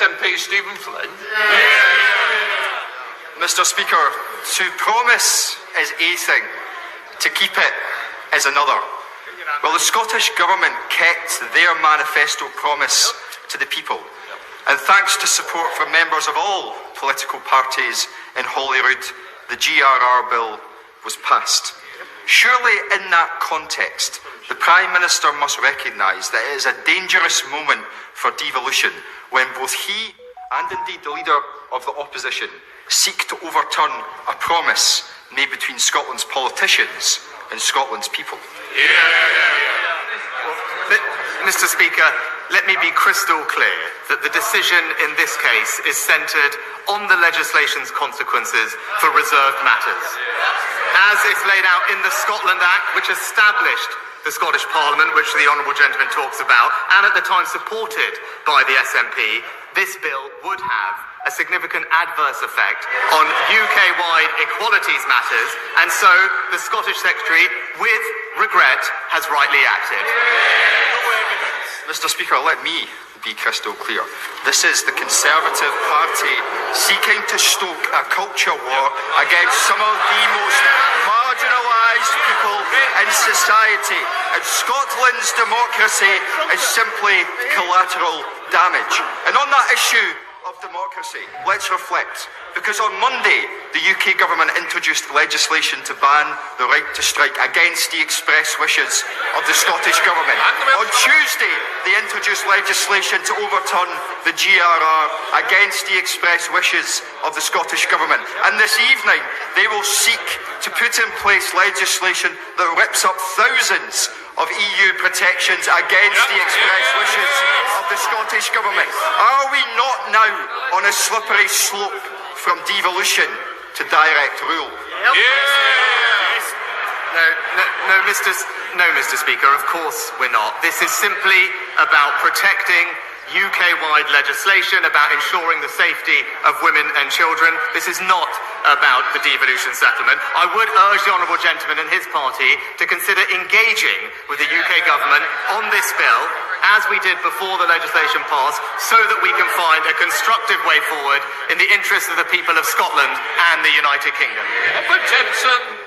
MP Stephen Flynn. Mr. Speaker, to promise is a thing, to keep it is another. Well, the Scottish Government kept their manifesto promise to the people, and thanks to support from members of all political parties in Holyrood, the GRR bill was passed. Surely in that context, the Prime Minister must recognise that it is a dangerous moment for devolution when both he and indeed the Leader of the Opposition seek to overturn a promise made between Scotland's politicians and Scotland's people. Mr. Speaker, let me be crystal clear that the decision in this case is centred on the legislation's consequences for reserved matters. As is laid out in the Scotland Act, which established the Scottish Parliament, which the Honourable Gentleman talks about, and at the time supported by the SNP, this bill would have a significant adverse effect on UK-wide equalities matters, and so the Scottish Secretary, with regret, has rightly acted. Mr. Speaker, let me be crystal clear. This is the Conservative Party seeking to stoke a culture war against some of the most marginalised people in society. And Scotland's democracy is simply collateral damage. And on that issue of democracy, let's reflect. Because on Monday, the UK government introduced legislation to ban the right to strike against the express wishes of the Scottish government. On Tuesday, they introduced legislation to overturn the GRR against the express wishes of the Scottish government. And this evening, they will seek to put in place legislation that rips up thousands of EU protections against the express wishes of the Scottish government. Are we not now on a slippery slope from devolution to direct rule? No, Mr. Speaker, of course we're not. This is simply about protecting UK-wide legislation, about ensuring the safety of women and children. This is not about the devolution settlement. I would urge the Honourable Gentleman and his party to consider engaging with the UK government on this bill, as we did before the legislation passed, so that we can find a constructive way forward in the interest of the people of Scotland and the United Kingdom. Tipson.